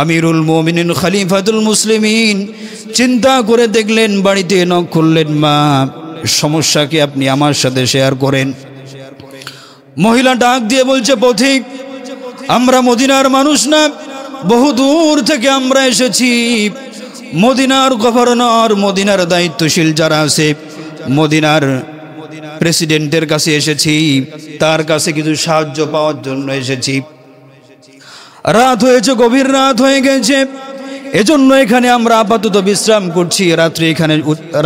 আমিরুল মুমিনিন খলিফাতুল মুসলিমিন চিন্তা করে দেখলেন, বাড়িতে নক করলেন, মা সমস্যা কি আপনি আমার সাথে শেয়ার করেন। মহিলা ডাক দিয়ে বলছে, পথিক আমরা মদিনার মানুষ না, বহু দূর থেকে আমরা এসেছি। মদিনার গভর্নর, মদিনার দায়িত্বশীল যারা আছে, মদিনার প্রেসিডেন্টের কাছে এসেছি, তার কাছে কিছু সাহায্য পাওয়ার জন্য এসেছি। রাত হয়েছে, গভীর রাত হয়ে গেছে, এজন্য এখানে আমরা আপাতত বিশ্রাম করছি, রাত্রি এখানে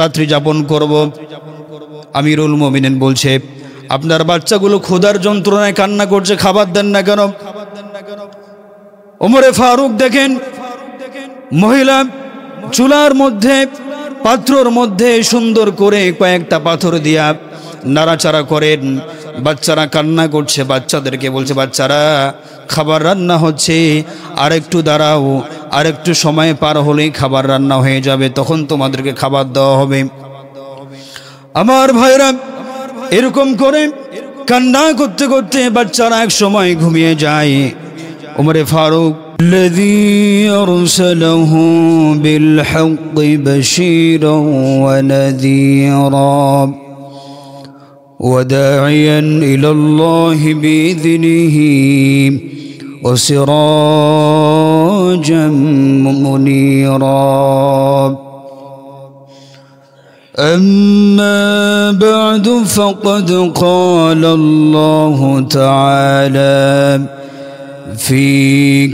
রাত্রি যাপন করব। আমিরুল মুমিনিন বলছে, আপনার বাচ্চাগুলো ক্ষুধার যন্ত্রণায় কান্না করছে, খাবার দেন না কেন? ওমরে ফারুক দেখেন, মহিলা চুলার মধ্যে, পাত্রর মধ্যে সুন্দর করে কয়েকটা পাথর দিয়া নাড়াচাড়া করেন। বাচ্চারা কান্না করছে, বাচ্চাদেরকে বলছে, বাচ্চারা খাবার রান্না হচ্ছে, আরেকটু দাঁড়াও, আরেকটু সময় পার হলেই খাবার রান্না হয়ে যাবে, তখন তোমাদেরকে খাবার দেওয়া হবে। আমার ভাইরা, এরকম করে কান্না করতে করতে বাচ্চারা এক সময় ঘুমিয়ে যায়। ওমরে ফারুক الذي أرسله بالحق بشيرا ونذيرا وداعيا إلى الله بإذنه وسراجا منيرا أما بعد فقد قال الله تعالى في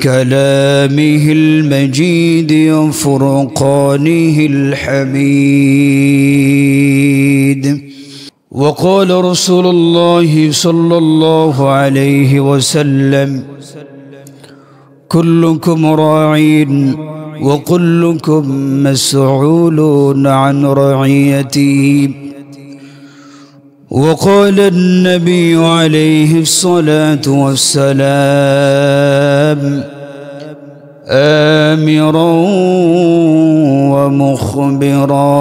كلامه المجيد وفرقانه الحميد وقال رسول الله صلى الله عليه وسلم كلكم راع وكلكم مسؤول عن رعيته وقال النبي عليه الصلاة والسلام آمرا ومخبرا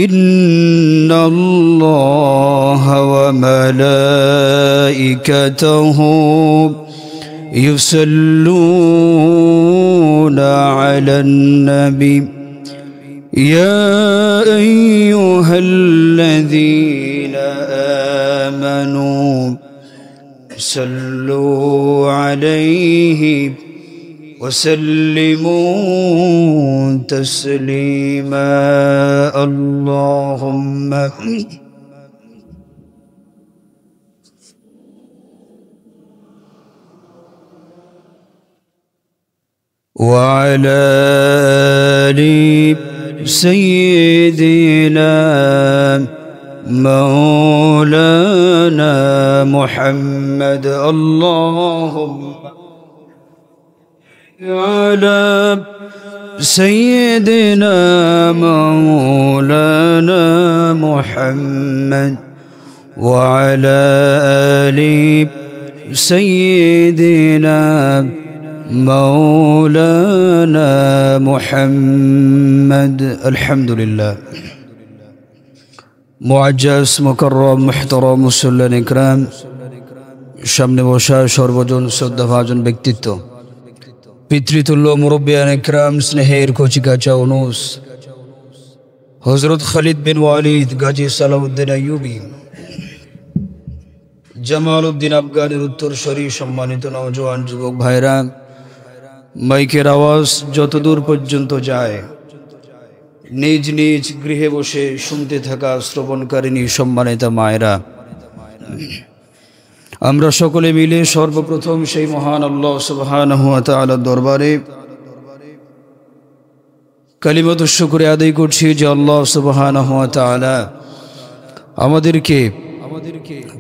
إن الله وملائكته يصلون على النبي يا أيها الذين آمنوا صلوا عليه وسلموا تسليما اللهم وعلى آل سيدنا مولانا محمد اللهم على سيدنا مولانا محمد وعلى آل سيدنا مولانا محمد الحمد لله মুআজ্জাজ মুকাররম মুহতারাম মুসল্লিন ইকরাম, সামনে বসা সর্বজন শ্রদ্ধাভাজন ব্যক্তিত্ব, পিতৃতুল্য মুরব্বিয়ান ইকরাম, স্নেহের কচিকাচা অনুস হযরত খালিদ বিন ওয়ালিদ, গাজী সালাউদ্দিন আইয়ুবী, জামালউদ্দিন আফগানের উত্তরসূরি, সম্মানিত নওজোয়ান যুবক ভাইরা, মাইকের আওয়াজ যতদূর পর্যন্ত যায় নিজ নিজ গৃহে বসে শুনতে থাকা শ্রবণকারিণী সম্মানিতা মায়েরা, আমরা সকলে মিলে সর্বপ্রথম সেই মহান আল্লাহ সুবহানাহু ওয়া তাআলার দরবারে কালিমাতু শুকরে আদায় করছি যে আল্লাহ সুবহানাহু ওয়া তাআলা আমাদেরকে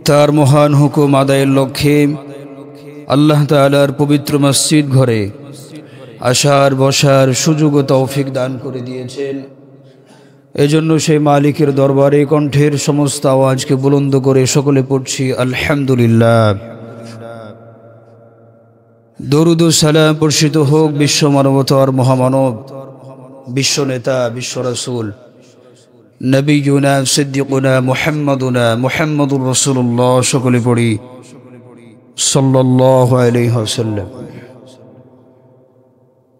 তার মহান হুকুম আদায়ের লক্ষ্যে আল্লাহ তাআলার পবিত্র মসজিদ ঘরে আসার বসার সুযোগ ও তৌফিক দান করে দিয়েছেন। এজন্য সেই মালিকের দরবারে কণ্ঠের সমস্ত আওয়াজকে বুলন্দ করে সকলে পড়ছি আলহামদুলিল্লাহ। দরুদ ও সালাম বর্ষিত হোক বিশ্ব মানবতার মহামানব, বিশ্ব নেতা, বিশ্ব রাসূল নবিয়ুনা সিদ্দিকুনা মুহাম্মাদুর রাসূলুল্লাহ, সকলে পড়ি সাল্লাল্লাহু আলাইহি ওয়াসাল্লাম।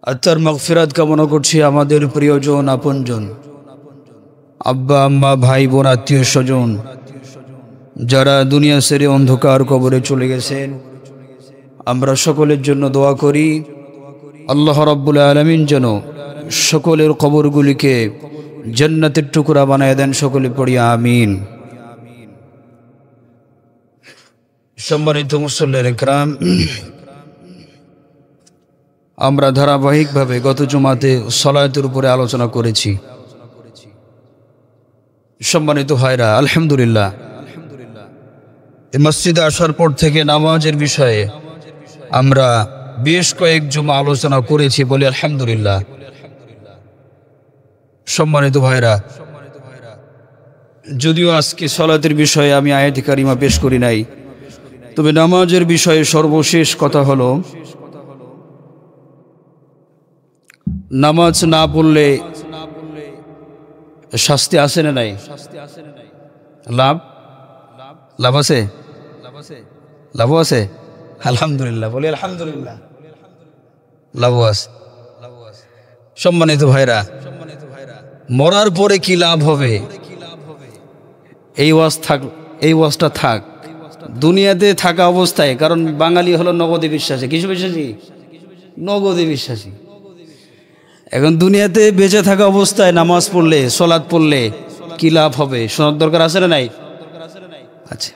আত্মার মাগফিরাত কামনা করছি আমাদের প্রিয়জন, আপনজন, আব্বা আম্মা, ভাই বোন, আত্মীয় স্বজন যারা দুনিয়া ছেড়ে অন্ধকার কবরে চলে গেছেন। আমরা সকলের জন্য দোয়া করি আল্লাহ রাব্বুল আলামিন যেন সকলের কবরগুলিকে জান্নাতের টুকরা বানায় দেন। সকলে পড়ি আমিন। সম্মানিত মুসল্লির ইকরাম, আমরা ধারাবাহিকভাবে গত জুমাতে সালাতের উপরে আলোচনা করেছি। সম্মানিত ভাইরা, আলহামদুলিল্লাহ এই মসজিদে আসার পর থেকে নামাজের বিষয়ে আমরা বেশ কয়েক জুমা আলোচনা করেছি বলে আলহামদুলিল্লাহ। সম্মানিত ভাইরা, যদিও আজকে সালাতের বিষয়ে আমি আয়াতে কারিমা পেশ করি নাই, তবে নামাজের বিষয়ে সর্বশেষ কথা হলো, নামাজ না পড়লে শাস্তি আছে না নাই? লাভ লাভ আছে, লাভ আছে আলহামদুলিল্লাহ, বলি আলহামদুলিল্লাহ, লাভ আছে। সম্মানিত ভাইরা, মরার পরে কি লাভ হবে এই ওয়াজটা থাক দুনিয়াতে থাকা অবস্থায়। কারণ বাঙালি হলো নগদে বিশ্বাসী। কিছু বিশ্বাসী? নগদে বিশ্বাসী। এখন দুনিয়াতে বেঁচে থাকা অবস্থায় নামাজ পড়লে, সালাত পড়লে কি লাভ হবে শোনার দরকার আছে না নাই? আচ্ছা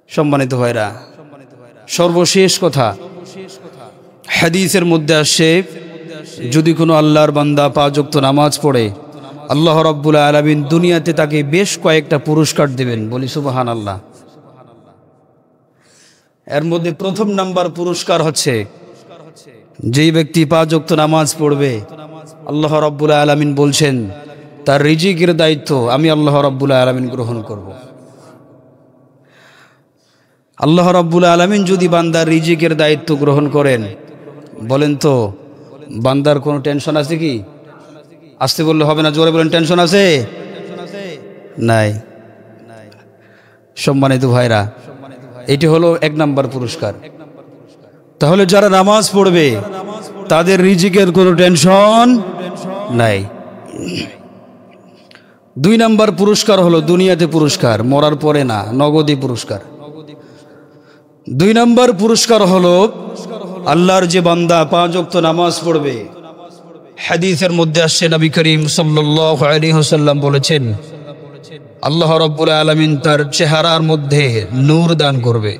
সম্মানিত ভাইরা, সর্বশেষ কথা, হাদিসের মধ্যে আসছে যদি কোনো আল্লাহর বান্দা 5 ওয়াক্ত নামাজ পড়ে, আল্লাহ রাব্বুল আলামিন দুনিয়াতে তাকে বেশ কয়েকটা পুরস্কার দেবেন। বলি সুবহানাল্লাহ। এর মধ্যে প্রথম নাম্বার পুরস্কার হচ্ছে, যেই ব্যক্তি 5 ওয়াক্ত নামাজ পড়বে, আল্লাহ রাব্বুল আলামিন বলছেন তার রিজিকের দায়িত্ব আমি আল্লাহ রাব্বুল আলামিন গ্রহণ করব। আল্লাহ রাব্বুল আলামিন যদি বান্দার রিজিকের দায়িত্ব গ্রহণ করেন, বলেন তো বান্দার কোনো টেনশন আছে কি? আসতে বললে হবে না, জোরে বলেন, টেনশন আছে? নাই। সম্মানিত ভাইরা, এটি হলো 1 নাম্বার পুরস্কার। তাহলে যারা নামাজ পড়বে তাদের রিজিকের কোনো টেনশন নাই। 2 নাম্বার পুরস্কার হলো দুনিয়াতে পুরস্কার, মরার পরে না, নগদী পুরস্কার। 2 নাম্বার পুরস্কার হলো আল্লাহর যে বান্দা 5 ওয়াক্ত নামাজ পড়বে, হাদিসের মধ্যে আসছে নবী করিম সাল্লাল্লাহু আলাইহি ওয়াসাল্লাম বলেছেন আল্লাহ রাব্বুল আলামিন তার চেহারার মধ্যে নূর দান করবে।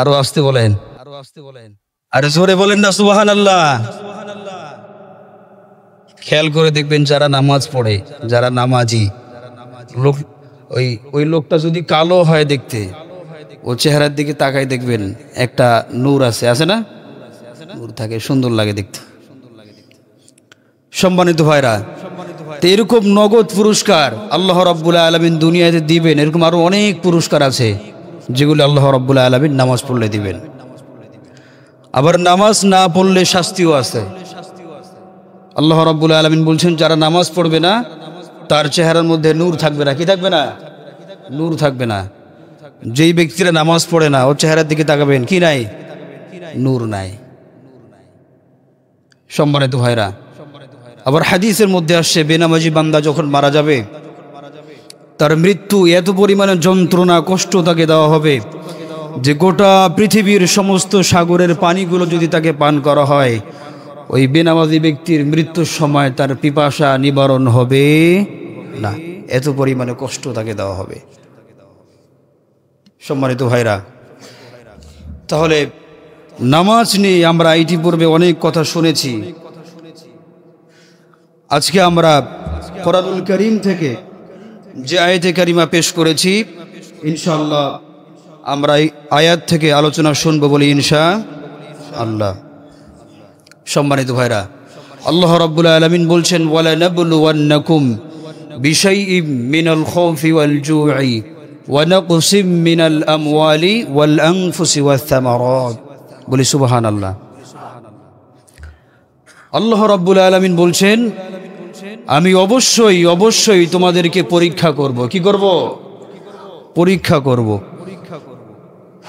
আরো আসতে বলেন, আরে জোরে বলেন না সুবহানাল্লাহ। খেয়াল করে দেখবেন যারা নামাজ পড়ে, যারা নামাজি লোক, ওই লোকটা যদি কালো হয় দেখতে, ও চেহারার দিকে তাকাই দেখবেন একটা নূর আছে না? নূর থাকে, সুন্দর লাগে দেখতে। সম্মানিত ভাইরা, তো এরকম নগদ পুরস্কার আল্লাহ রাব্বুল আলামিন দুনিয়াতে দিবেন। এরকম আরো অনেক পুরস্কার আছে যেগুলো আল্লাহ রাব্বুল আলামিন নামাজ পড়লে দিবেন। আবার নামাজ না পড়লে শাস্তিও আছে। আল্লাহ রাব্বুল আলামিন বলছেন যারা নামাজ পড়বে না তার চেহারার মধ্যে নূর থাকবে না। কি থাকবে না? নূর থাকবে না। যেই ব্যক্তিরা নামাজ পড়ে না ওর চেহারার দিকে তাকাবেন, কি নাই? নূর নাই। সম্মানিত ভাইরা, আবার হাদিসের মধ্যে আসছে বেনামাজি বান্দা যখন মারা যাবে তার মৃত্যু এত পরিমাণে যন্ত্রণা, কষ্ট তাকে দেওয়া হবে যে গোটা পৃথিবীর সমস্ত সাগরের পানিগুলো যদি তাকে পান করা হয়, ওই বেনামাজি ব্যক্তির মৃত্যুর সময় তার পিপাসা নিবারণ হবে না। এত পরিমাণে কষ্ট তাকে দেওয়া হবে। সম্মানিত ভাইরা, তাহলে নামাজ নিয়ে আমরা ইতিপূর্বে অনেক কথা শুনেছি। আজকে আমরা কোরআনুল কারীম থেকে যে আয়াতে কারিমা পেশ করেছি, ইনশাআল্লাহ আমরা এই আয়াত থেকে আলোচনা শুনবো বলি ইনশাআল্লাহ। সম্মানিত ভাইরা, আল্লাহ রাব্বুল আলামিন বলছেন ওয়ালা নাবলুওয়ান্নাকুম বিশাইইম মিনাল খাউফি ওয়াল জু'i ওয়া নাকসিম মিনাল আমওয়ালি ওয়াল আনফুসি ওয়াস সামারাত। বলি সুবহানাল্লাহ। আল্লাহ রাব্বুল আলামিন বলছেন আমি অবশ্যই তোমাদেরকে পরীক্ষা করব। কি করব? পরীক্ষা করব।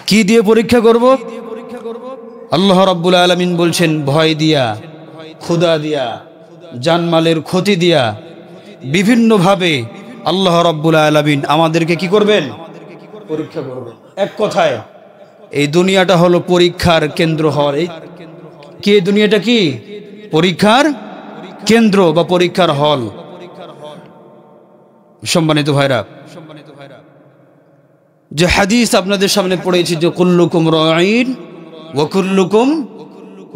কি দিয়ে পরীক্ষা করব? আল্লাহ রাব্বুল আলামিন বলছেন, ভয় দিয়া, ক্ষুধা দিয়া, জানমালের ক্ষতি দিয়া বিভিন্নভাবে আল্লাহ রাব্বুল আলামিন আমাদেরকে কি করবেন? পরীক্ষা করবেন। এক কথায় এই দুনিয়াটা হলো পরীক্ষার কেন্দ্র। হয় কি দুনিয়াটা? কি পরীক্ষার কেন্দ্র বা পরীক্ষার হল। সম্মানিত ভাইরা, যে হাদিস আপনাদের সামনে পড়েছি যে কুল্লুকুম রাঈন ওয়া কুল্লুকুম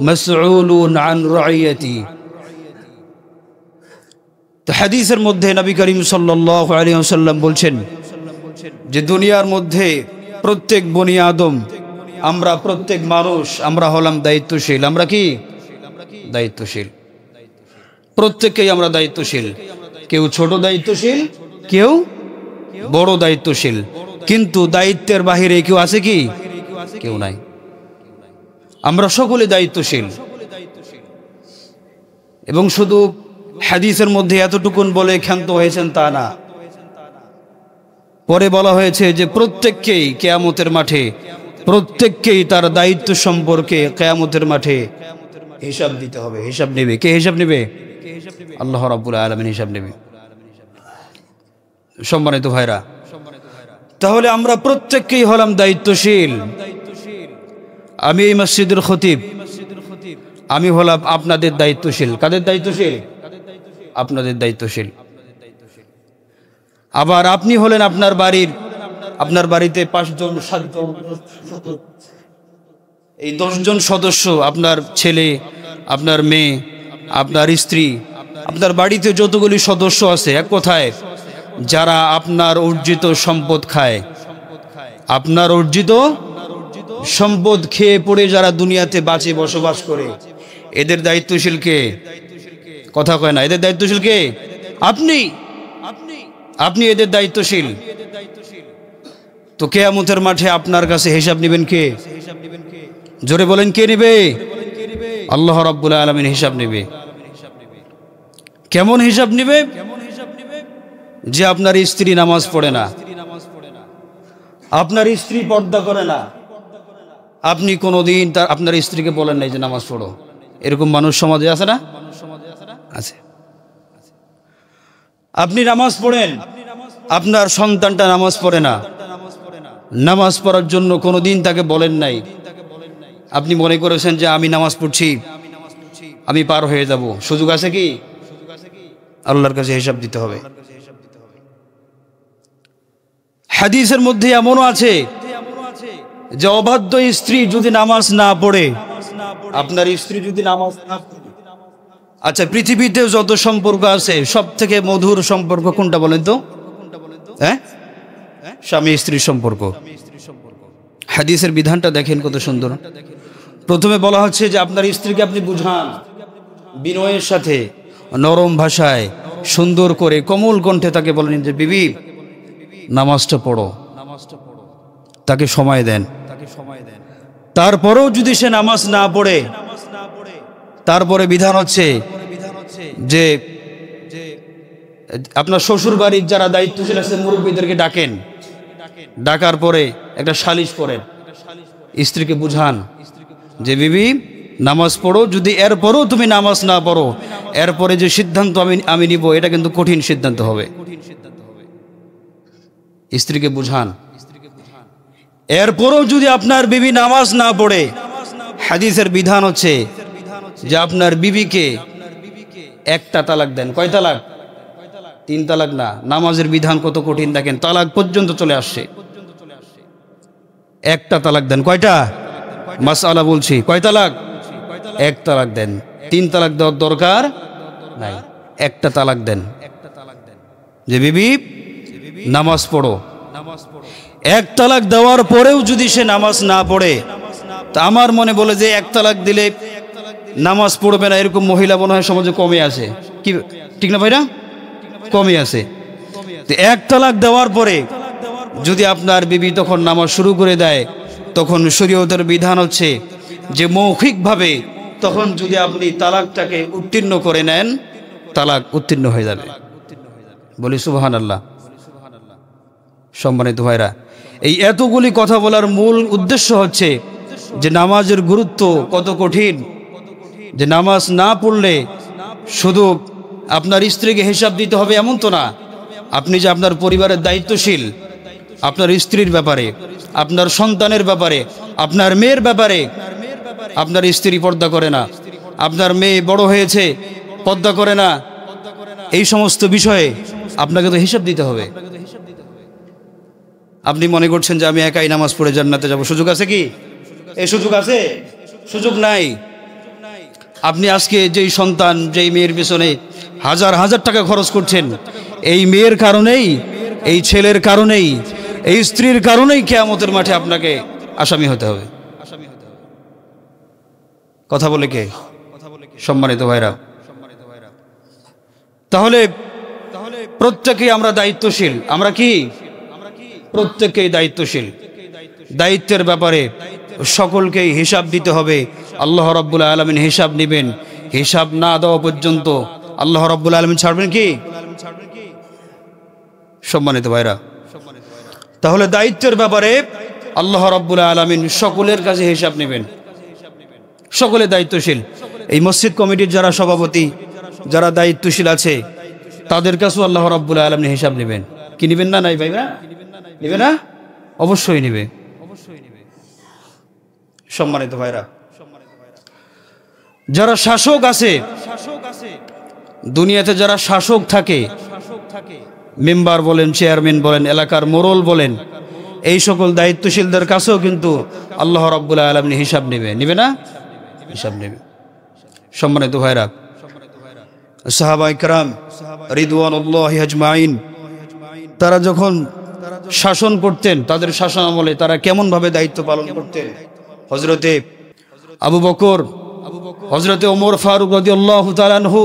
মাসউলুন আন রাইয়াতি, তো হাদিসের মধ্যে নবী করিম সাল্লাল্লাহু আলাইহি ওয়াসাল্লাম বলছেন যে দুনিয়ার মধ্যে প্রত্যেক বনি আদম, আমরা প্রত্যেক মানুষ, আমরা হলাম দায়িত্বশীল। আমরা কি দায়িত্বশীল? প্রত্যেককেই আমরা দায়িত্বশীল। কেউ ছোট দায়িত্বশীল, কেউ বড় দায়িত্বশীল, কিন্তু দায়িত্বের বাহিরে কেউ আছে কি? কেউ নাই। আমরা সকলে দায়িত্বশীল। এবং শুধু হাদিসের মধ্যে এতটুকুন বলে ক্ষান্ত হয়েছেন তা না, পরে বলা হয়েছে যে প্রত্যেককেই কিয়ামতের মাঠে, প্রত্যেককেই তার দায়িত্ব সম্পর্কে কিয়ামতের মাঠে হিসাব দিতে হবে। হিসাব নেবে কে? হিসাব নেবে আল্লাহ রাব্বুল আলামিন হিসাব নেবে। সম্মানিত ভাইরা, তাহলে আমরা প্রত্যেককেই হলাম দায়িত্বশীল। আমি এই মসজিদের খতিব, আমি হলাম আপনাদের দায়িত্বশীল। কাদের দায়িত্বশীল? আপনাদের দায়িত্বশীল। আবার আপনি হলেন আপনার বাড়ির, আপনার বাড়িতে 5 জন 7 জন, এই 10 জন সদস্য, আপনার ছেলে, আপনার মেয়ে, আপনার স্ত্রী, আপনার বাড়িতে যতগুলি সদস্য আছে, এক কথায় যারা আপনার অর্জিত সম্পদ খায়, আপনার অর্জিত সম্পদ খেয়ে পড়ে যারা দুনিয়াতে বাঁচে বসবাস করে, এদের দায়িত্বশীল কে? কথা কয় না। এদের দায়িত্বশীল কে? আপনি। আপনি এদের দায়িত্বশীল। তো কিয়ামতের মাঠে আপনার কাছে হিসাব নেবেন কে? জোরে বলেন, কে নেবে? আল্লাহ রাব্বুল আলামিন হিসাব নেবে। কেমন হিসাব নেবে? যে আপনার স্ত্রী নামাজ পড়ে না, আপনার স্ত্রী পর্দা করে না, আপনি কোনোদিন তার আপনার স্ত্রীকে বলেন নাই যে নামাজ পড়ো। এরকম মানুষ সমাজে আছে না? আছে। আপনি নামাজ পড়েন, আপনার সন্তানটা নামাজ পড়ে না, নামাজ পড়ার জন্য কোনোদিন তাকে বলেন নাই। আপনি মনে করেছেন যে আমি নামাজ পড়ছি, আমি পার হয়ে যাব। সুযোগ আছে কি? আল্লাহর কাছে হিসাব দিতে হবে। হাদিসের মধ্যে এমনও আছে যে অবাধ্য স্ত্রী যদি নামাজ না পড়ে, আপনার স্ত্রী যদি নামাজ না পড়ে, আচ্ছা পৃথিবীতে যত সম্পর্ক আছে সব থেকে মধুর সম্পর্ক কোনটা বলেন তো? হ্যাঁ, স্বামী স্ত্রীর সম্পর্ক। হাদিসের বিধানটা দেখেন কত সুন্দর। প্রথমে বলা হচ্ছে যে আপনার স্ত্রীকে আপনি বুঝান বিনয়ের সাথে, নরম ভাষায়, সুন্দর করে, কোমল কণ্ঠে তাকে বলেন যে বিবি নামাজটা পড়ো, তাকে সময় দেন। তারপরেও যদি সে নামাজ না পড়ে, তারপরে বিধান হচ্ছে যে আপনার শ্বশুর বাড়ির যারা দায়িত্বশীল আছে মুরব্বীদেরকে ডাকেন, ডাকার পরে একটা সালিশ করেন, স্ত্রীকে বুঝান যে বিবি নামাজ পড়ো। যদি এরপরেও তুমি নামাজ না পড়ো, এরপরে যে সিদ্ধান্ত আমি নিব এটা কিন্তু কঠিন সিদ্ধান্ত হবে। স্ত্রীকে বুঝান। এরপরেও যদি আপনার বিবি নামাজ না পড়ে, হাদিসের বিধান হচ্ছে যে আপনার বিবিকে একটা তালাক দেন। কয় তালাক? 3 তালাক না। নামাজের বিধান কত কঠিন দেখেন, তালাক পর্যন্ত চলে আসছে। একটা তালাক দেন। কয়টা? মাসআলা বলছি, কয় তালাক? 1 তালাক দেন। 3 তালাক দেওয়ার দরকার নাই, একটা তালাক দেন যে বিবি নামাজ পড়ো। 1 তালাক দেওয়ার পরেও যদি সে নামাজ না পড়ে, তা আমার মনে বলে যে 1 তালাক দিলে নামাজ পড়বে না এরকম মহিলা মনে হয় সমাজে কমে আছে। কি ঠিক না ভাইরা? কমে আছে। 1 তালাক দেওয়ার পরে যদি আপনার বিবি তখন নামাজ শুরু করে দেয়, তখন শরীয়তের বিধান হচ্ছে যে মৌখিকভাবে তখন যদি আপনি তালাকটাকে উত্তীর্ণ করে নেন, তালাক উত্তীর্ণ হয়ে যাবে। বলি সুবহানাল্লাহ। সম্মানিত ভাইরা, এই এতগুলি কথা বলার মূল উদ্দেশ্য হচ্ছে যে নামাজের গুরুত্ব কত কঠিন, যে নামাজ না পড়লে শুধু আপনার স্ত্রীকে হিসাব দিতে হবে এমন তো না, আপনি যে আপনার পরিবারের দায়িত্বশীল, আপনার স্ত্রীর ব্যাপারে, আপনার সন্তানের ব্যাপারে, আপনার মেয়ের ব্যাপারে। আপনার স্ত্রী পর্দা করে না, আপনার মেয়ে বড় হয়েছে পর্দা করে না, এই সমস্ত বিষয়ে আপনাকে তো হিসাব দিতে হবে। আপনি মনে করছেন যে আমি একাই নামাজ পড়ে জান্নাতে যাব, সুযোগ আছে কি? এই সুযোগ আছে? সুযোগ নাই। আপনি আজকে যেই সন্তান, যেই মেয়ের পেছনে হাজার হাজার টাকা খরচ করছেন, এই মেয়ের কারণেই, এই ছেলের কারণেই, এই স্ত্রীর কারণেই কিয়ামতের মাঠে আপনাকে আসামি হতে হবে। কথা বলে কে? সম্মানিত ভাইরা, তাহলে প্রত্যেকেই আমরা দায়িত্বশীল। আমরা কি? প্রত্যেকেই দায়িত্বশীল। দায়িত্বের ব্যাপারে সকলকেই হিসাব দিতে হবে। আল্লাহ রাব্বুল আলামিন হিসাব নেবেন। হিসাব না দেওয়া পর্যন্ত আল্লাহ রাব্বুল আলামিন ছাড়বেন কি? সম্মানিত ভাইরা, তাহলে দায়িত্বের ব্যাপারে আল্লাহ রাব্বুল আলামিন সকলের কাছে হিসাব নেবেন। সকলে দায়িত্বশীল। এই মসজিদ কমিটির যারা সভাপতি, যারা দায়িত্বশীল আছে, তাদের কাছেও আল্লাহ রাব্বুল আলামিন হিসাব নেবেন। কি নেবেন না? নাই ভাইরা, নেবে না? অবশ্যই নেবে। সম্মানিত ভাইরা, যারা শাসক আছে, দুনিয়াতে যারা শাসক থাকে, মেম্বার বলেন, চেয়ারম্যান বলেন, এলাকার মোড়ল বলেন, এই সকল দায়িত্বশীলদের কাছেও কিন্তু আল্লাহ রাব্বুল আলামিন হিসাব নেবে। নেবে না? হিসাব নেবে। সম্মানিত ভাইরা, সাহাবায়ে কেরাম রিদওয়ানুল্লাহি আজমাইন, তারা যখন শাসন করতেন, তাদের শাসন আমলে তারা কেমন ভাবে দায়িত্ব পালন করতেন। হযরতে আবু বকর, হযরতে ওমর ফারুক রাদিয়াল্লাহু তাআলা আনহু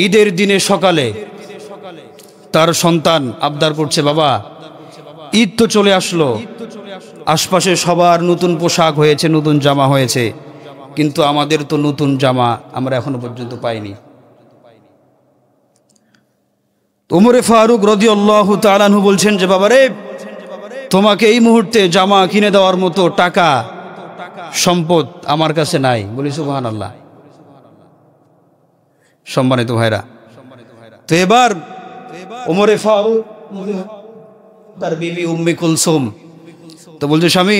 ঈদের দিনে সকালে তার সন্তান আবদার করছে, বাবা ঈদ তো চলে আসলো, আশপাশে সবার নতুন পোশাক হয়েছে, নতুন জামা হয়েছে, কিন্তু আমাদের তো নতুন জামা আমরা এখনো পর্যন্ত পাইনি। ওমরে ফারুক রাদিয়াল্লাহু তাআলা আনহু বলছেন যে, বাবারে তোমাকে এই মুহূর্তে জামা কিনে দেওয়ার মতো টাকা সম্পদ আমার কাছে নাই। বলি সুবহানাল্লাহ। সম্মানিত ভাইরা, তো এবার ওমরে ফারুক তার বিবি উম্মে কুলসুম তো বলছে, স্বামী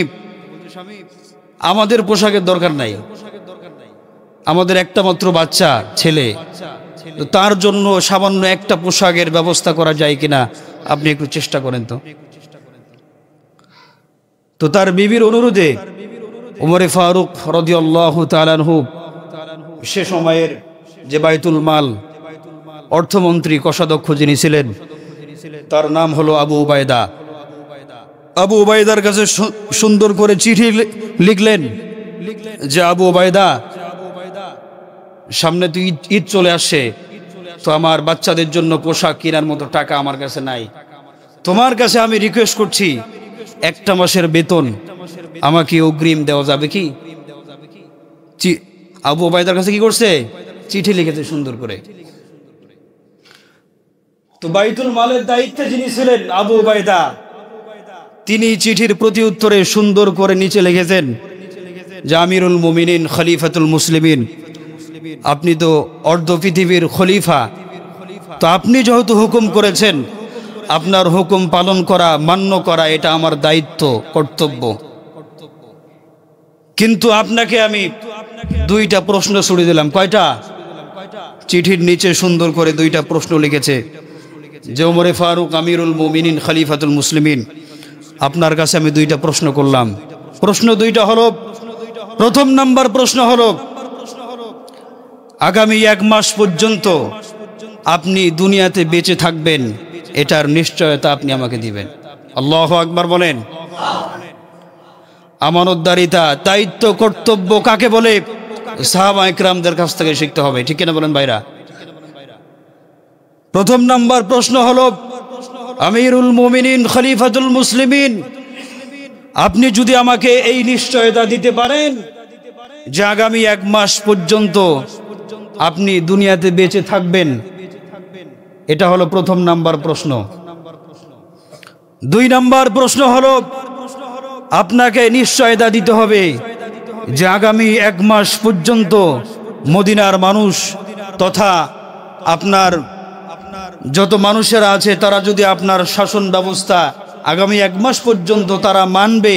আমাদের পোশাকের দরকার নাই, আমাদের একটা মাত্র বাচ্চা ছেলে, তো তার জন্য সামান্য একটা পোশাকের ব্যবস্থা করা যায় কিনা আপনি একটু চেষ্টা করেন তো। তো তার বিবির অনুরোধে ওমরে ফারুক রাদিয়াল্লাহু তাআলা আনহু সে সময়ের যে বাইতুল মাল অর্থমন্ত্রী, কোষাধ্যক্ষ যিনি ছিলেন, তার নাম হলো আবু উবাইদা। আবু উবাইদার কাছে সুন্দর করে চিঠি লিখলেন যে, আবু উবাইদা, সামনে তো ঈদ চলে আসছে, তো আমার বাচ্চাদের জন্য পোশাক কেনার মতো টাকা আমার কাছে নাই, তোমার কাছে আমি রিকোয়েস্ট করছি একটা মাসের বেতন আমাকে অগ্রিম দেওয়া যাবে কি? আবু উবাইদার কাছে কি করছে? চিঠি লিখেছে সুন্দর করে। তো বাইতুল মালের দায়িত্বে যিনি ছিলেন আবু উবাইদা, তিনি চিঠির প্রতি উত্তরে সুন্দর করে নিচে লিখেছেন যে, আমিরুল মুমিনিন খলিফাতুল মুসলিমিন, আপনি তো অর্ধ পৃথিবীর খলিফা, তো আপনি যেহেতু হুকুম করেছেন, আপনার হুকুম পালন করা, মান্য করা এটা আমার দায়িত্ব, কর্তব্য। কিন্তু আপনাকে আমি দুইটা প্রশ্ন ছুড়ে দিলাম। কয়টা? চিঠির নিচে সুন্দর করে দুইটা প্রশ্ন লিখেছে যে, ওমরে ফারুক আমিরুল মুমিনিন খলিফাতুল মুসলিমিন, আপনার কাছে আমি দুইটা প্রশ্ন করলাম। প্রশ্ন দুইটা হলো, প্রথম নাম্বার প্রশ্ন হলো, আগামী 1 মাস পর্যন্ত আপনি দুনিয়াতে বেঁচে থাকবেন, এটার নিশ্চয়তা আপনি আমাকে দিবেন। আল্লাহু আকবার বলেন। আমানতদারিতা, দায়িত্ব, কর্তব্য কাকে বলে সাহাবায়ে কেরামদের কাছ থেকে শিখতে হবে, ঠিক কিনা বলেন ভাইরা? প্রথম নাম্বার প্রশ্ন হলো, আমিরুল মুমিনিন খলিফাতুল মুসলিমিন, আপনি যদি আমাকে এই নিশ্চয়তা দিতে পারেন যে আগামী 1 মাস পর্যন্ত আপনি দুনিয়াতে বেঁচে থাকবেন, এটা হলো প্রথম নাম্বার প্রশ্ন। 2 নাম্বার প্রশ্ন হলো, আপনাকে নিশ্চয়তা দিতে হবে যে আগামী 1 মাস পর্যন্ত মদিনার মানুষ তথা আপনার যত মানুষেরা আছে তারা যদি আপনার শাসন ব্যবস্থা আগামী 1 মাস পর্যন্ত তারা মানবে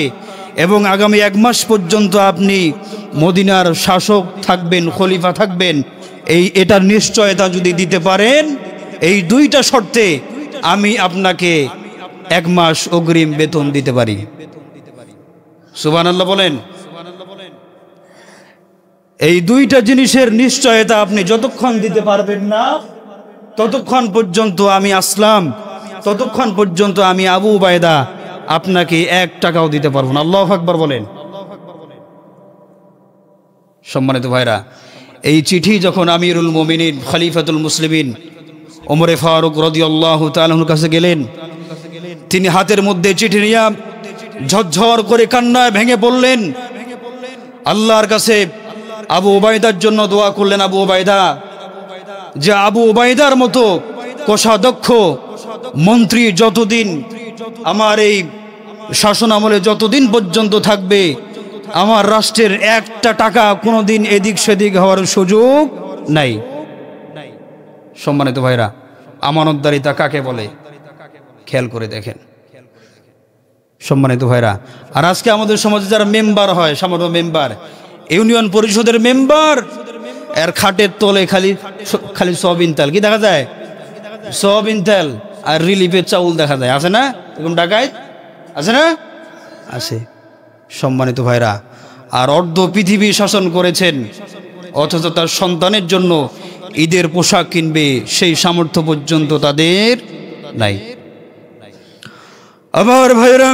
এবং আগামী 1 মাস পর্যন্ত আপনি মদিনার শাসক থাকবেন, খলিফা থাকবেন, এটার নিশ্চয়তা যদি দিতে পারেন, এই 2টা শর্তে আমি আপনাকে 1 মাস অগ্রিম বেতন দিতে পারি। সুবহানাল্লাহ বলেন। এই 2টা জিনিসের নিশ্চয়তা আপনি যতক্ষণ দিতে পারবেন না ততক্ষণ পর্যন্ত আমি আসলাম, ততক্ষণ পর্যন্ত আমি আবু উবায়দা আপনাকে 1 টাকাও দিতে পারবো না। আল্লাহু আকবার বলেন। সম্মানিত ভাইরা, এই চিঠি যখন আমিরুল মুমিনিন খলিফাতুল মুসলিমিন ওমরে ফারুক রাদিয়াল্লাহু তাআলা আনহুর কাছে গেলেন, তিনি হাতের মধ্যে চিঠি নিয়ে ঝরঝর করে কান্নায় ভেঙে পড়লেন। আল্লাহর কাছে আবু উবায়দার জন্য দোয়া করলেন। আবু উবায়দা, যে আবু উবায়দার মতো কোষাধ্যক্ষ মন্ত্রী যতদিন আমার এই শাসন আমলে যতদিন পর্যন্ত থাকবে, আমার রাষ্ট্রের 1টা টাকা কোনোদিন এদিক সেদিক হওয়ার সুযোগ নাই। সম্মানিত ভাইরা, আমানতদারিতা কাকে বলে খেয়াল করে দেখেন। সম্মানিত ভাইরা, আর আজকে আমাদের সমাজে যারা মেম্বার হয়, সামান্য মেম্বার, ইউনিয়ন পরিষদের মেম্বার, এর খাটের তলে খালি সয়াবিন তেল কি দেখা যায়? সয়াবিন তেল আর রিলিফের চাউল দেখা যায়। আছে না এরকম ডাকাইত? আছে না? আছে। সম্মানিত ভাইরা, আর অর্ধ পৃথিবী শাসন করেছেন, অথচ তার সন্তানের জন্য ঈদের পোশাক কিনবে সেই সামর্থ্য পর্যন্ত তাদের নাই। আমার ভাইরা,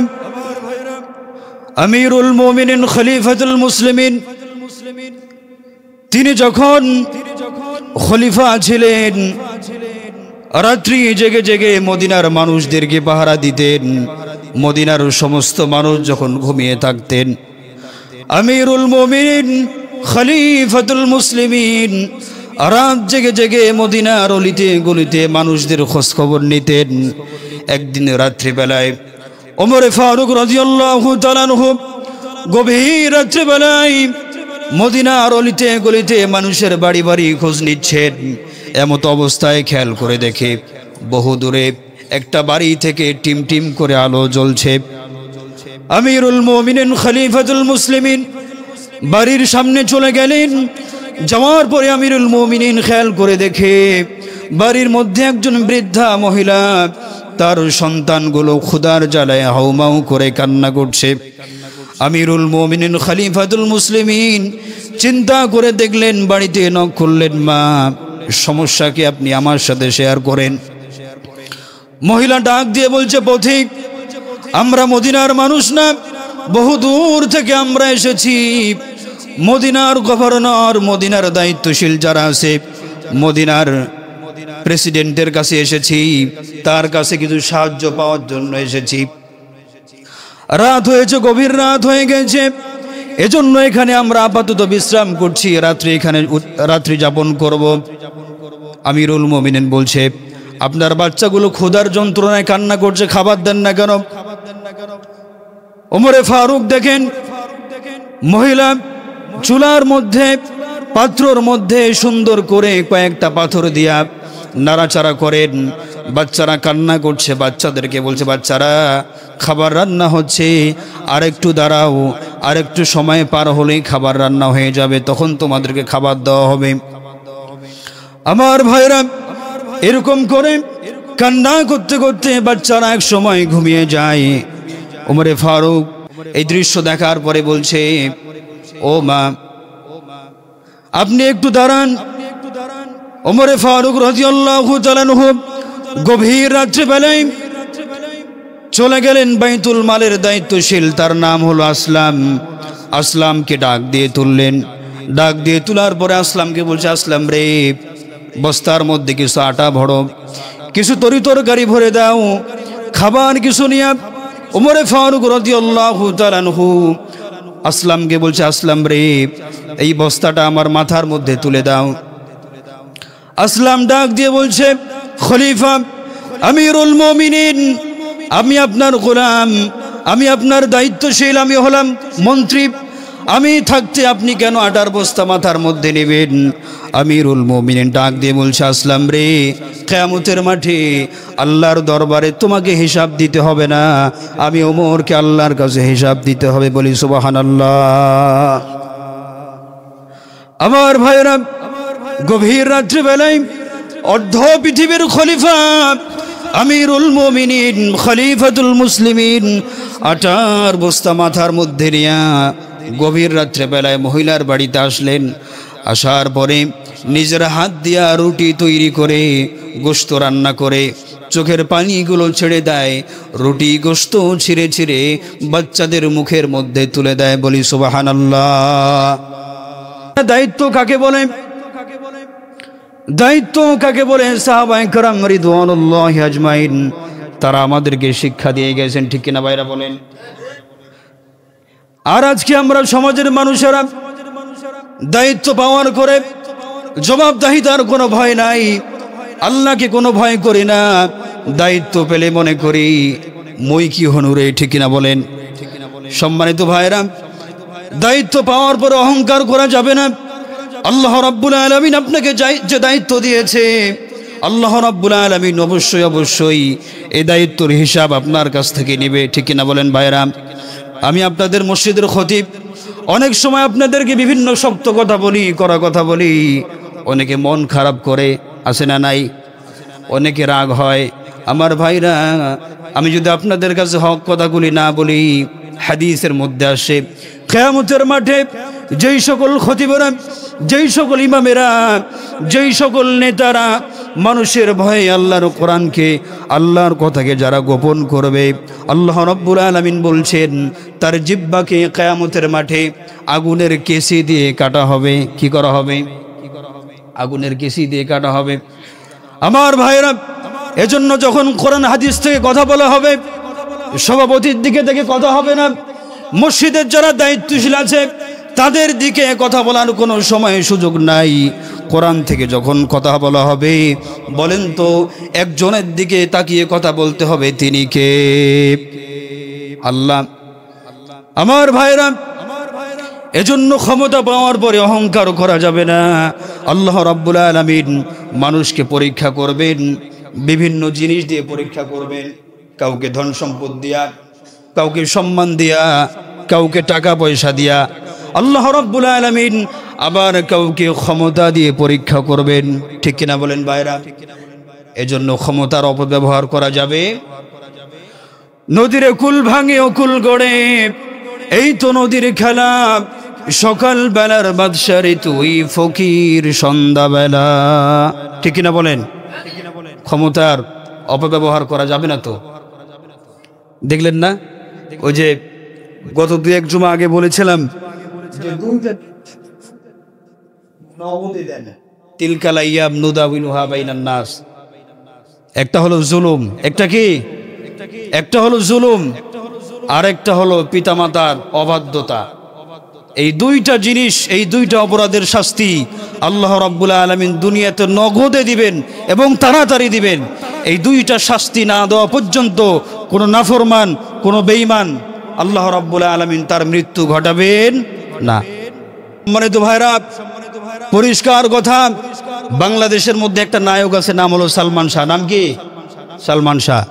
আমিরুল মুমিনিন খলিফাতুল মুসলিমিন তিনি যখন খলিফা ছিলেন, রাত্রি জেগে জেগে মদিনার মানুষদেরকে পাহারা দিতেন। মদিনার সমস্ত মানুষ যখন ঘুমিয়ে থাকতেন, আমিরুল মুমিনিন খলিফাতুল মুসলিমিন রাত জেগে জেগে মদিনার অলিতে গলিতে মানুষদের খোঁজ খবর নিতেন। একদিন রাত্রিবেলায় ওমরে ফারুক রাদিয়াল্লাহু তাআলা আনহু গভীর রাত্রিবেলায় মদিনার অলিতে গলিতে মানুষের বাড়ি বাড়ি খোঁজ নিচ্ছেন। এমত অবস্থায় খেয়াল করে দেখে বহু দূরে একটা বাড়ি থেকে টিম টিম করে আলো জ্বলছে। আমিরুল মুমিনিন খলিফাতুল মুসলিমিন বাড়ির সামনে চলে গেলেন। যাওয়ার পরে আমিরুল মুমিনিন খেয়াল করে দেখে বাড়ির মধ্যে একজন বৃদ্ধা মহিলা, তার সন্তানগুলো ক্ষুধার জ্বালায় হাউমাউ করে কান্না করছে। আমিরুল মুমিনিন খলিফাতুল মুসলিমিন চিন্তা করে দেখলেন, বাড়িতে নক করলেন, মা সমস্যা কি আপনি আমার সাথে শেয়ার করেন। মহিলা ডাক দিয়ে বলছে, পথিক, আমরা মদিনার মানুষ না, বহু দূর থেকে আমরা এসেছি। মদিনার গভর্নর, মদিনার দায়িত্বশীল যারা আছে, মদিনার প্রেসিডেন্টের কাছে এসেছি, তার কাছে কিছু সাহায্য পাওয়ার জন্য এসেছি। রাত হয়েছে, গভীর রাত হয়ে গেছে, এজন্য এখানে আমরা আপাতত বিশ্রাম করছি, রাত্রি যাপন করব। আমিরুল মুমিনিন বলছে, আপনার বাচ্চাগুলো ক্ষুধার যন্ত্রণায় কান্না করছে, খাবার দেন না কেন? ওমরে ফারুক দেখেন মহিলা চুলার মধ্যে, পাত্রর মধ্যে সুন্দর করে কয়েকটা পাথর দিয়া নাড়াচাড়া করেন। বাচ্চারা কান্না করছে, বাচ্চাদেরকে বলছে, বাচ্চারা খাবার রান্না হচ্ছে, আর একটু দাঁড়াও, আর একটু সময় পার হলেই খাবার রান্না হয়ে যাবে, তখন তোমাদেরকে খাবার দেওয়া হবে। আমার ভাইরা, এরকম করে কান্না করতে করতে বাচ্চারা এক সময় ঘুমিয়ে যায়। ওমরে ফারুক এই দৃশ্য দেখার পরে বলছে, ও মা, আপনি একটু দাঁড়ান। ওমরে ফারুক রাদিয়াল্লাহু তাআলা আনহু গভীর রাত্রিবেলায় চলে গেলেন বাইতুল মালের দায়িত্বশীল, তার নাম হলো আসলাম। আসলামকে ডাক দিয়ে তুললেন। ডাক দিয়ে তোলার পরে আসলামকে বলছে, আসলাম রে, বস্তার মধ্যে কিছু আটা ভরো, কিছু তরকারি ভরে দাও, খাবার কিছু নিয়ে। ওমরে ফারুক রাদিয়াল্লাহু তাআলা আনহু আসলামকে বলছে, আসলাম রে, এই বস্তাটা আমার মাথার মধ্যে তুলে দাও। আসলাম ডাক দিয়ে বলছে, খলিফা, আমিরুল মুমিনিন, আমি আপনার গোলাম, আমি আপনার দায়িত্বশীল, আমি হলাম মন্ত্রী, আমি থাকতে আপনি কেন আটার বস্তা মাথার মধ্যে নেবেন? আমিরুল মুমিনিন ডাক দিয়ে বলছে, আসলাম রে, কিয়ামতের মাঠে আল্লাহর দরবারে তোমাকে হিসাব দিতে হবে না, আমি ওমরকে আল্লাহর কাছে হিসাব দিতে হবে। বলি সুবহানাল্লাহ। আমার ভাইরা, গভীর রাত্রিবেলায় অর্ধ পৃথিবীর খলিফা আমিরুল মুমিনিন খলিফাতুল মুসলিমিন আটার বস্তা মাথার মধ্যে নিয়া গভীর রাত্রেবেলায় মহিলার বাড়িতে আসলেন। আসার পরে নিজের হাত দিয়া রুটি তৈরি করে গোশত রান্না করে চোখের পানিগুলো ছেড়ে দেয়, রুটি গোশত ছিঁড়ে ছিঁড়ে বাচ্চাদের মুখের মধ্যে তুলে দেয়। বলি সুবহানাল্লাহ। দায়িত্ব কাকে বলে? দায়িত্ব কাকে বলে? সাহাবায়ে কেরাম রিদওয়ানুল্লাহি আজমাইন তারা আমাদেরকে শিক্ষা দিয়ে গেছেন, ঠিক কিনা ভাইরা বলেন? আর আজকে আমরা সমাজের মানুষেরা দায়িত্ব পাওয়ার করে জবাবদিহিতার কোনো ভয় নাই, আল্লাহকে কোনো ভয় করি না, দায়িত্ব পেলে মনে করি মই কি হনুরে, ঠিক কিনা বলেন? সম্মানিত ভাইরা, দায়িত্ব পাওয়ার পরে অহংকার করা যাবে না। আল্লাহ রাব্বুল আলামিন আপনাকে যে দায়িত্ব দিয়েছে, আল্লাহ রাব্বুল আলামিন অবশ্যই অবশ্যই এই দায়িত্বের হিসাব আপনার কাছ থেকে নেবে, ঠিক কিনা বলেন ভাইরা? আমি আপনাদের মসজিদের খতিব, অনেক সময় আপনাদেরকে বিভিন্ন শক্ত কথা বলি, কড়া কথা বলি, অনেকে মন খারাপ করে, আছে না নাই? অনেকে রাগ হয়। আমার ভাইরা, আমি যদি আপনাদের কাছে হক কথাগুলি না বলি, হাদিসের মধ্যে আসে কিয়ামতের মাঠে যেই সকল খতিবরা, যেই সকল ইমামেরা, যেই সকল নেতারা মানুষের ভয়ে আল্লাহর কোরআনকে, আল্লাহর কথাকে যারা গোপন করবে, আল্লাহ রাব্বুল আলামিন বলছেন তার জিহ্বাকে কিয়ামতের মাঠে আগুনের কেসি দিয়ে কাটা হবে। কি করা হবে? আগুনের কেসি দিয়ে কাটা হবে। আমার ভাইরা, এজন্য যখন কোরআন হাদিস থেকে কথা বলা হবে, সভাপতির দিকে থেকে কথা হবে না, মসজিদের যারা দায়িত্বশীল আছে তাদের দিকে কথা বলার কোনো সময় সুযোগ নাই। কোরআন থেকে যখন কথা বলা হবে, বলেন তো একজনের দিকে তাকিয়ে কথা বলতে হবে, তিনি কে? আল্লাহ। আমার ভাইরা, এজন্য ক্ষমতা পাওয়ার পরে অহংকার করা যাবে না। আল্লাহ রাব্বুল আলামিন মানুষকে পরীক্ষা করবেন, বিভিন্ন জিনিস দিয়ে পরীক্ষা করবেন, কাউকে ধন সম্পদ দিয়া, কাউকে সম্মান দিয়া, কাউকে টাকা পয়সা দিয়া। আল্লাহ রাব্বুল আলামিন আবার কাউকে ক্ষমতা দিয়ে পরীক্ষা করবেন, ঠিক কিনা বলেন ভাইরা? এজন্য ক্ষমতার অপব্যবহার করা যাবে। নদীর কুল ভাঙে অকুল গড়ে, এই তো নদীর খেলা, সকাল বেলার বাদশারে তুই ফকির সন্ধ্যাবেলা, ঠিক কিনা বলেন? ক্ষমতার অপব্যবহার করা যাবে না তো। দেখলেন না, ওই যে গত 2-1 জুমা আগে বলেছিলাম যে তিলকাল আইয়াম নুদাউলুহা বাইনান নাস। একটা হলো জুলুম, একটা কি? একটা হলো জুলুম, আর একটা হলো পিতামাতার অবাধ্যতা। এই দুইটা জিনিস, এই দুইটা অপরাধের শাস্তি আল্লাহ রাব্বুল আলামিন দুনিয়াতে নগদে দিবেন এবং তাড়াতাড়ি দিবেন। এই দুইটা শাস্তি না দেওয়া পর্যন্ত কোনো নাফরমান, কোনো বেঈমান আল্লাহ রাব্বুল আলামিন তার মৃত্যু ঘটাবেন না। সম্মানিত ভাইরা, পরিষ্কার কথা, বাংলাদেশের মধ্যে একটা নায়ক আছে, নাম হলো সালমান শাহ। নাম কি? সালমান শাহ।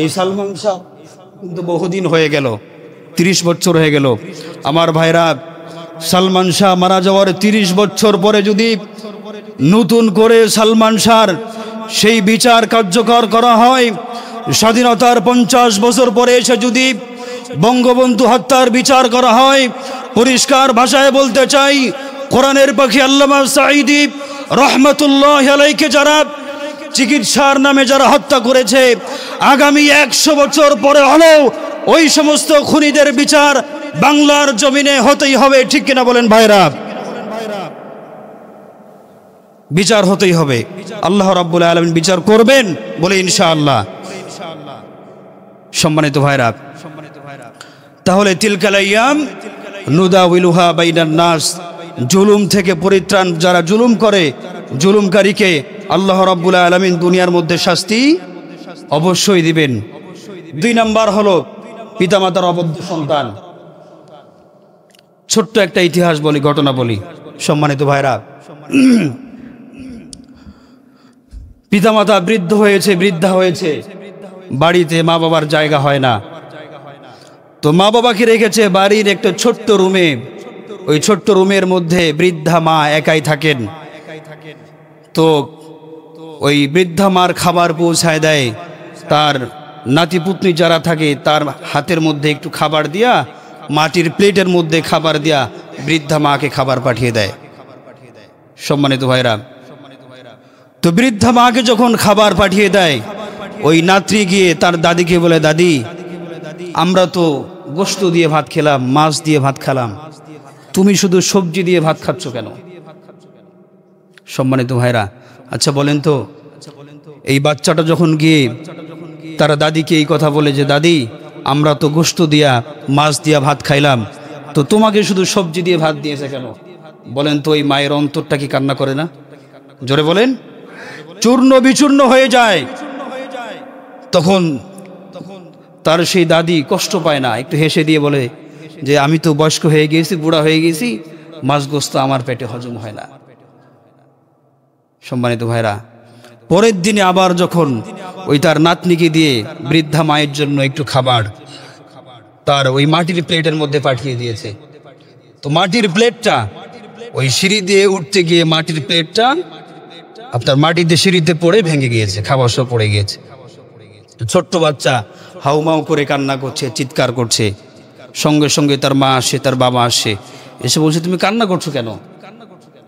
এই সালমান শাহ কিন্তু বহুদিন হয়ে গেল, 30 বছর হয়ে গেল। আমার ভাইরা, সালমান শাহ মারা যাওয়ার 30 বছর পরে যদি নতুন করে সালমান শাহর সেই বিচার কার্যকর করা হয়, স্বাধীনতার 50 বছর পরে এসে যদি বঙ্গবন্ধু হত্যার বিচার করা হয়, পরিষ্কার ভাষায় বলতে চাই, কোরআনের পাখি আল্লামা সাঈদী রহমাতুল্লাহি আলাইহি যারা চিকিৎসার নামে যারা হত্যা করেছে, আগামী 100 বছর পরে হলেও ওই সমস্ত খুনিদের বিচার বাংলার জমিনে হতেই হবে, ঠিক কিনা বলেন ভাইরা? বিচার হতেই হবে। আল্লাহ রাব্বুল আলামিন বিচার করবেন বলে ইনশাআল্লাহ। সম্মানিত ভাইরা, তাহলে তিলকাল আইয়াম নুদাউলুহা বাইনান নাস, জুলুম থেকে পরিত্রাণ, যারা জুলুম করে, জুলুমকারীকে আল্লাহ রাব্বুল আলামিন দুনিয়ার মধ্যে শাস্তি অবশ্যই দিবেন। 2 নাম্বার হলো পিতামাতার অবদ্ধ সন্তান। ছোট্ট একটা ইতিহাস বলি, ঘটনা বলি সম্মানিত ভাইরা। পিতামাতা বৃদ্ধা হয়েছে, বাড়িতে মা বাবার জায়গা হয় না, তো মা বাবাকে রেখেছে বাড়ির একটা ছোট্ট রুমে। ওই ছোট্ট রুমের মধ্যে বৃদ্ধা মা একাই থাকেন। তো ওই বৃদ্ধা মার খাবার পৌঁছায় দেয়, তার নাতিপুতনি যারা থাকে তার হাতের মধ্যে একটু খাবার দিয়া, মাটির প্লেটের মধ্যে খাবার দিয়া বৃদ্ধা মাকে খাবার পাঠিয়ে দেয়। সম্মানিত ভাইরা, তো বৃদ্ধা মাকে যখন খাবার পাঠিয়ে দেয়, ওই নাতনি গিয়ে তার দাদিকে বলে, দাদি আমরা তো গোশত দিয়ে ভাত খেলাম, মাছ দিয়ে ভাত খেলাম, তুমি শুধু সবজি দিয়ে ভাত খাচ্ছ কেন? সম্মানিত ভাইরা, আচ্ছা বলেন তো, এই বাচ্চাটা যখন গিয়ে তার দাদিকে এই কথা বলে যে দাদি আমরা তো গোশত দিয়া মাছ দিয়া ভাত খাইলাম, তো তোমাকে শুধু সবজি দিয়ে ভাত দিয়েছে কেন? বলেন তো, এই মায়ের অন্তরটা কি কান্না করে না? জোরে বলেন। চূর্ণ বিচূর্ণ হয়ে যায়। তখন তার সেই দাদি কষ্ট পায় না, একটু হেসে দিয়ে বলে যে আমি তো বয়স্ক হয়ে গেছি, বুড়া হয়ে গেছি, মাছ গোস্ত আমার পেটে হজম হয় না। সম্মানিত ভাইরা, পরের দিনে আবার যখন ওই তার নাতনিকে দিয়ে বৃদ্ধা মায়ের জন্য একটু খাবার তার ওই মাটির প্লেটের মধ্যে পাঠিয়ে দিয়েছে, তো মাটির প্লেটটা ওই সিঁড়ি দিয়ে উঠতে গিয়ে মাটির প্লেটটা আপনার মাটিতে সিঁড়িতে পড়ে ভেঙে গিয়েছে, খাবার সব পড়ে গিয়েছে। ছোট্ট বাচ্চা হাউমাউ করে কান্না করছে, চিৎকার করছে। সঙ্গে সঙ্গে তার মা আসে, তার বাবা আসে, এসে বলছে তুমি কান্না করছো কেন?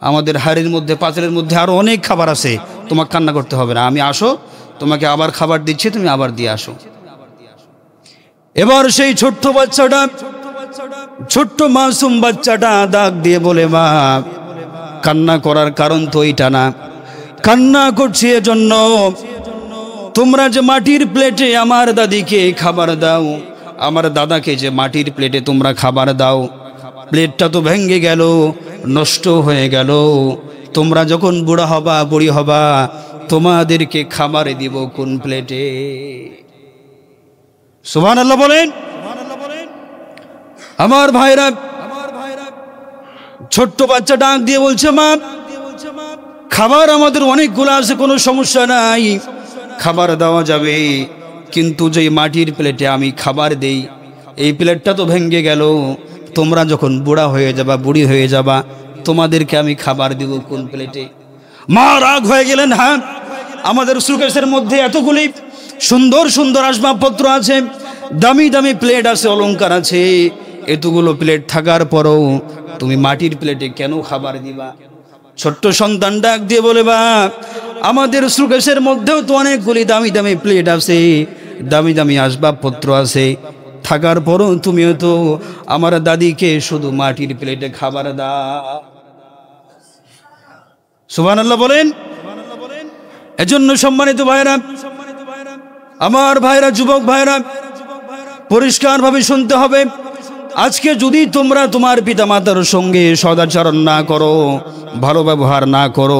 আমাদের হাড়ির মধ্যে, পাতিলের মধ্যে আরো অনেক খাবার আছে, তোমাকে কান্না করতে হবে না, আমি আসো তোমাকে আবার খাবার দিচ্ছি, তুমি আবার দিয়ে আসো। এবার সেই ছোট্ট বাচ্চাটা, ছোট্ট মাসুম বাচ্চাটা ডাক দিয়ে বলে, মা কান্না করার কারণ তো এইটা না, কান্না করছি এজন্য তোমরা যে মাটির প্লেটে আমার দাদিকে খাবার দাও, আমার দাদাকে যে মাটির প্লেটে তোমরা খাবার দাও, প্লেটটা তো ভেঙে গেল, নষ্ট হয়ে গেল। তোমরা যখন বুড়া হবা, বুড়ি হবা, তোমাদেরকে খাবার দিব কোন প্লেটে? সুবহানাল্লাহ বলেন। আমার ভাইরা, ছোট্ট বাচ্চা ডাক দিয়ে বলছে, মা খাবার আমাদের অনেকগুলো আছে, কোনো সমস্যা নাই, খাবার দেওয়া যাবে, কিন্তু যে মাটির প্লেটে আমি খাবার দেই এই প্লেটটা তো ভেঙে গেল, তোমরা যখন বুড়া হয়ে যাবা, বুড়ি হয়ে যাবা, তোমাদেরকে আমি খাবার দিব কোন প্লেটে? মা রাগ হয়ে গেলেন, হ্যাঁ আমাদের সুকেশের মধ্যে এতগুলি সুন্দর সুন্দর আসবাবপত্র আছে, দামি দামি প্লেট আছে, অলংকার আছে, এতগুলো প্লেট থাকার পরও তুমি মাটির প্লেটে কেন খাবার দিবা? ছোট্ট সন্তান ডাক দিয়ে বলে, বা আমাদের সুকেশের মধ্যেও তো অনেকগুলি দামি দামি প্লেট আছে, দামি দামি আসবাবপত্র আছে, থাকার পরও তুমিও তো আমার দাদিকে শুধু মাটির প্লেটে খাবার দাও। সুবহানাল্লাহ বলেন। এজন্য সম্মানিত ভাইরা, আমার ভাইরা, যুবক ভাইরা, পরিষ্কারভাবে শুনতে হবে। আজকে যদি তোমরা তোমার পিতামাতার সঙ্গে সদাচরণ না করো, ভালো ব্যবহার না করো,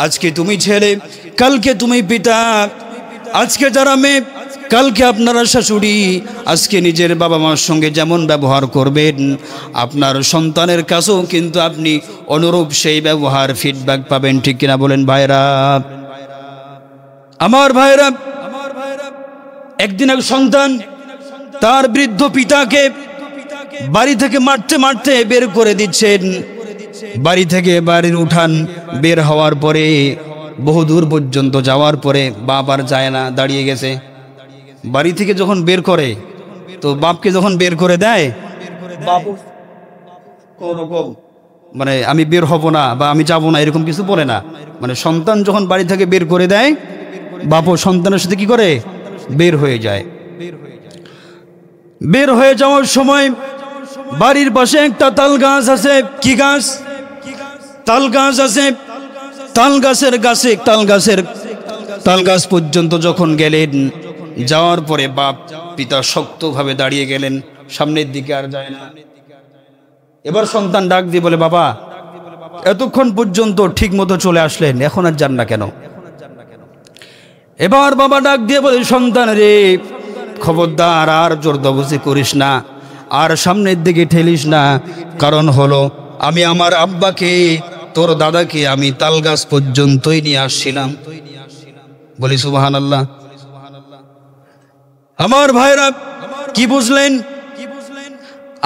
আজকে তুমি ছেলে, কালকে তুমি পিতা, আজকে যারা মেয়ে, কালকে আপনারা শাশুড়ি, আজকে নিজের বাবা মার সঙ্গে যেমন ব্যবহার করবেন, আপনার সন্তানের কাছেও কিন্তু আপনি অনুরূপ সেই ব্যবহার ফিডব্যাক পাবেন। ঠিক কিনা বলেন ভাইরা? আমার ভাইরা, একদিন এক সন্তান তার বৃদ্ধ পিতাকে বাড়ি থেকে মারতে মারতে বের করে দিচ্ছেন। বাড়ি থেকে বাড়ির উঠান বের হওয়ার পরে, বহুদূর পর্যন্ত যাওয়ার পরে বাপ আর যায় না, দাঁড়িয়ে গেছে। বাড়ি থেকে যখন বের করে, তো বাপকে যখন বের করে দেয়, বাপ কোনরকম মানে আমি বের হব না বা আমি যাব না এরকম কিছু বলে না। মানে সন্তান যখন বাড়ি থেকে বের করে দেয়, বাপও সন্তানের সাথে কি করে? বের হয়ে যায়। বের হয়ে যাওয়ার সময় বাড়ির পাশে একটা তাল গাছ আছে। কি গাছ? তাল গাছ আছে। তাল গাছের গাছে, তাল গাছ পর্যন্ত যখন গেলেন, যাওয়ার পরে বাপ পিতা শক্তভাবে দাঁড়িয়ে গেলেন, সামনের দিকে আর যায় না। এবার সন্তান ডাক দিয়ে বলে, বাবা এতক্ষণ পর্যন্ত ঠিক মতো চলে আসলেন, এখন আর যান না কেন? এবার বাবা ডাক দিয়ে বলে, সন্তান রে, খবরদার আর জোরদবস্তি করিস না, আর সামনের দিকে ঠেলিস না, কারণ হলো আমি আমার আব্বাকে তোর দাদাকে আমি তালগাছ পর্যন্তই নিয়ে আসছিলাম। বলি সুবহানাল্লাহ। আমার ভাইরা কি বুঝলেন?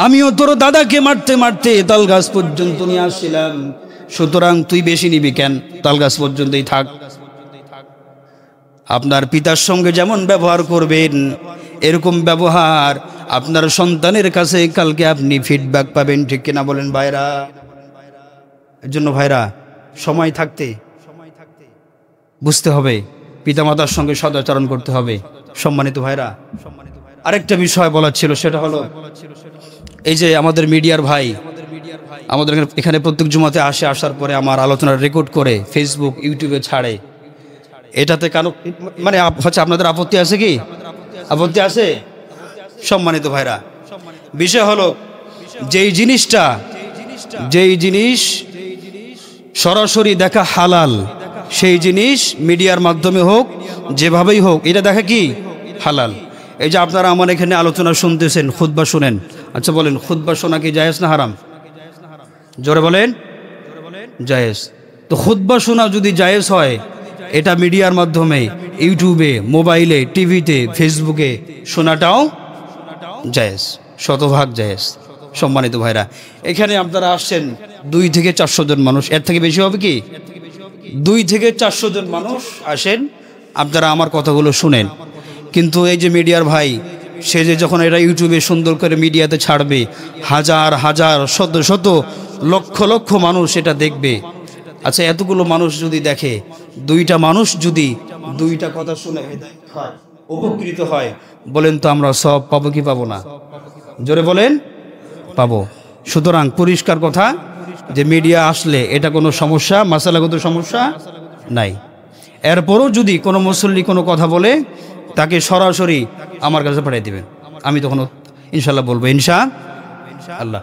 আমিও তোর দাদাকে মারতে মারতে তালগাছ পর্যন্ত নিয়ে আসছিলাম, সুতরাং তুই বেশি নিবি কেন? তালগাছ পর্যন্তই থাক। আপনার পিতার সঙ্গে যেমন ব্যবহার করবেন, এরকম ব্যবহার আপনার সন্তানের কাছে কালকে আপনি ফিডব্যাক পাবেন, ঠিক কিনা বলেন ভাইরা? এর জন্য ভাইরা সময় থাকতে বুঝতে হবে, পিতামাতার সঙ্গে সদাচরণ করতে হবে। সম্মানিত ভাইরা, আরেকটা বিষয় বলার ছিল, সেটা হলো এই যে আমাদের মিডিয়ার ভাই আমাদের এখানে প্রত্যেক জুমাতে আসার পরে আমার আলোচনা রেকর্ড করে ফেসবুক ইউটিউবে ছাড়ে, এটাতে কেন মানে হচ্ছে আপনাদের আপত্তি আছে কি? আপত্তি আছে? সম্মানিত ভাইরা, বিষয় হলো যেই জিনিস সরাসরি দেখা হালাল, সেই জিনিস মিডিয়ার মাধ্যমে হোক যেভাবেই হোক, এটা দেখা কি হালাল। এই যে আপনারা আমার এখানে আলোচনা শুনতেছেন, খুতবা শুনেন, আচ্ছা বলেন খুতবা শোনা কি জায়েজ না হারাম? জোরে বলেন। জায়েজ। তো খুতবা শোনা যদি জায়েজ হয়, এটা মিডিয়ার মাধ্যমে ইউটিউবে, মোবাইলে, টিভিতে, ফেসবুকে শোনাটাও জায়েজ, শতভাগ জায়েজ। সম্মানিত ভাইরা, এখানে আপনারা আসছেন 2 থেকে 400 জন মানুষ, এর থেকে বেশি হবে কি? 2 থেকে 400 জন মানুষ আসেন, আপনারা আমার কথাগুলো শুনেন। কিন্তু এই যে মিডিয়ার ভাই, সে যে যখন এটা ইউটিউবে সুন্দর করে মিডিয়াতে ছাড়বে, হাজার হাজার শত শত লক্ষ লক্ষ মানুষ এটা দেখবে। আচ্ছা, এতগুলো মানুষ যদি দেখে, 2টা মানুষ যদি 2টা কথা শুনে উপকৃত হয়, বলেন তো আমরা সব পাবো কি পাবো না? জোরে বলেন, পাবো। সুতরাং পরিষ্কার কথা যে মিডিয়া আসলে এটা কোনো সমস্যা, মাসালাগত সমস্যা নাই। এরপরও যদি কোনো মুসল্লি কোনো কথা বলে, তাকে সরাসরি আমার কাছে পাঠিয়ে দিবেন, আমি তখন ইনশাল্লাহ বলবো ইনশাআল্লাহ।